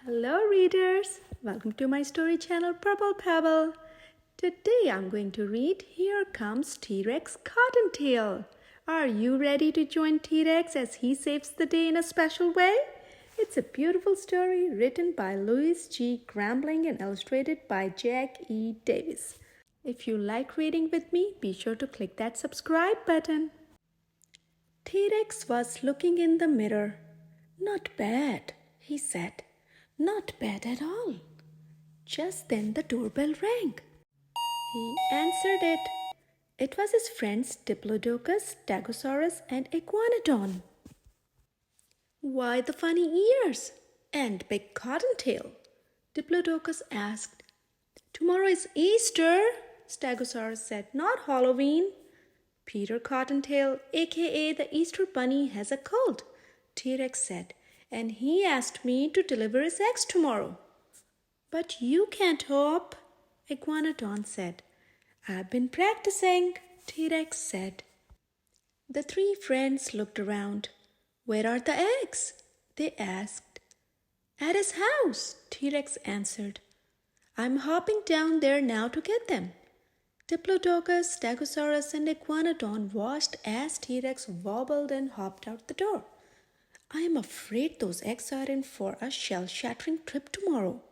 Hello readers, welcome to my story channel Purple Pebble. Today I'm going to read Here Comes T-Rex Cottontail. Are you ready to join T-Rex as he saves the day in a special way? It's a beautiful story written by Lois G. Grambling and illustrated by Jack E. Davis. If you like reading with me, be sure to click that subscribe button. T-Rex was looking in the mirror. Not bad, he said. Not bad at all. Just then the doorbell rang. He answered it. It was his friends Diplodocus, Stegosaurus, and Iguanodon. Why the funny ears? And big cottontail? Diplodocus asked. Tomorrow is Easter, Stegosaurus said, not Halloween. Peter Cottontail, aka the Easter Bunny, has a cold, T-Rex said, and he asked me to deliver his eggs tomorrow. But you can't hope, Iguanodon said. I've been practicing, T-Rex said. The three friends looked around. Where are the eggs? They asked. At his house, T-Rex answered. I'm hopping down there now to get them. Diplodocus, Stegosaurus, and Iguanodon watched as T-Rex wobbled and hopped out the door. I am afraid those eggs are in for a shell-shattering trip tomorrow,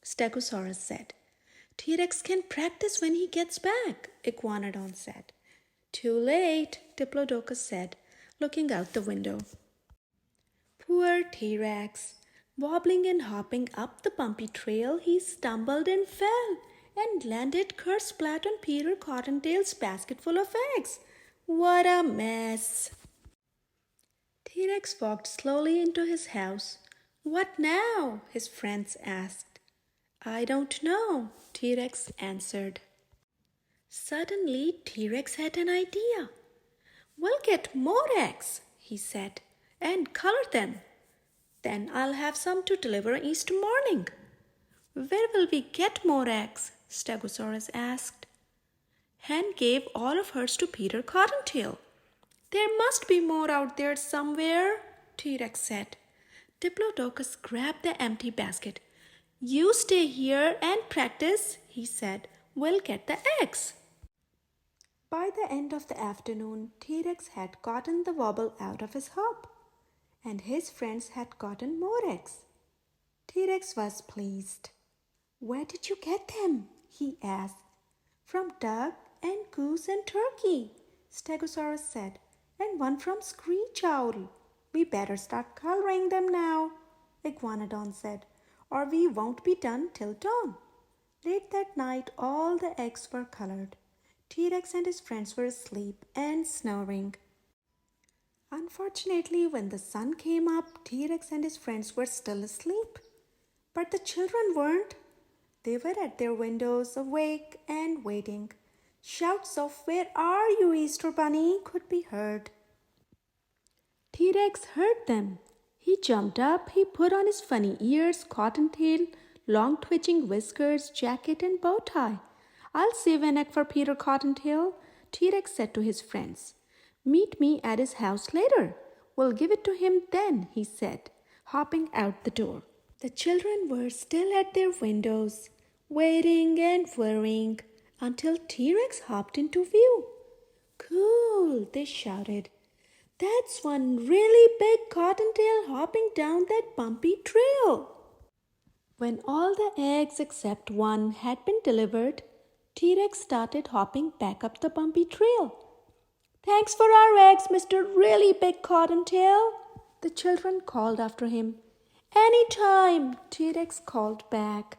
Stegosaurus said. T-Rex can practice when he gets back, Iguanodon said. Too late, Diplodocus said, looking out the window. Poor T-Rex. Wobbling and hopping up the bumpy trail, he stumbled and fell and landed kersplat on Peter Cottontail's basket full of eggs. What a mess! T-Rex walked slowly into his house. What now? His friends asked. I don't know, T-Rex answered. Suddenly, T-Rex had an idea. We'll get more eggs, he said, and color them. Then I'll have some to deliver Easter morning. Where will we get more eggs? Stegosaurus asked. Hen gave all of hers to Peter Cottontail. There must be more out there somewhere, T-Rex said. Diplodocus grabbed the empty basket. You stay here and practice, he said. We'll get the eggs. By the end of the afternoon, T-Rex had gotten the wobble out of his hop, and his friends had gotten more eggs. T-Rex was pleased. Where did you get them? He asked. From duck and goose and turkey, Stegosaurus said, and one from Screech Owl. We better start coloring them now, Iguanodon said, or we won't be done till dawn. Late that night, all the eggs were colored. T-Rex and his friends were asleep and snoring. Unfortunately, when the sun came up, T-Rex and his friends were still asleep. But the children weren't. They were at their windows, awake and waiting. Shouts of, "Where are you, Easter Bunny?" could be heard. T-Rex heard them. He jumped up. He put on his funny ears, cottontail, long twitching whiskers, jacket, and bow tie. I'll save an egg for Peter Cottontail, T-Rex said to his friends. Meet me at his house later. We'll give it to him then, he said, hopping out the door. The children were still at their windows, waiting and worrying, until T-Rex hopped into view. Cool, they shouted. That's one really big cottontail hopping down that bumpy trail. When all the eggs except one had been delivered, T-Rex started hopping back up the bumpy trail. Thanks for our eggs, Mr. Really Big Cottontail, the children called after him. Anytime, T-Rex called back.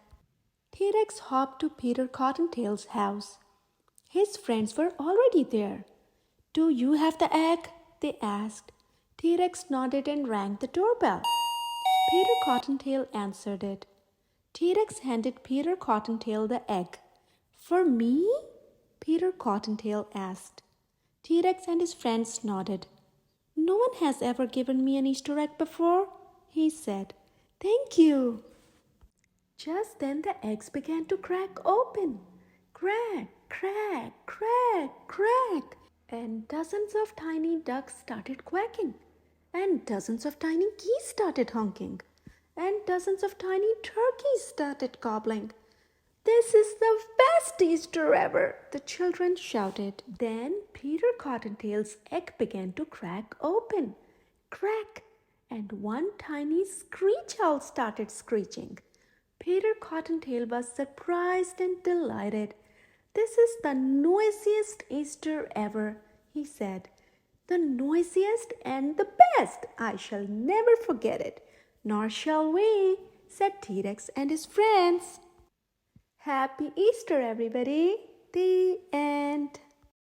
T-Rex hopped to Peter Cottontail's house. His friends were already there. Do you have the egg? They asked. T-Rex nodded and rang the doorbell. Peter Cottontail answered it. T-Rex handed Peter Cottontail the egg. For me? Peter Cottontail asked. T-Rex and his friends nodded. No one has ever given me an Easter egg before, he said. Thank you. Just then the eggs began to crack open. Crack, crack, crack, crack. And dozens of tiny ducks started quacking. And dozens of tiny geese started honking. and dozens of tiny turkeys started gobbling. "This is the best Easter ever!" the children shouted. Then Peter Cottontail's egg began to crack open. Crack! And one tiny screech owl started screeching. Peter Cottontail was surprised and delighted. "This is the noisiest Easter ever," he said. "The noisiest and the best. I shall never forget it." "Nor shall we," said T-Rex and his friends. Happy Easter, everybody. The end.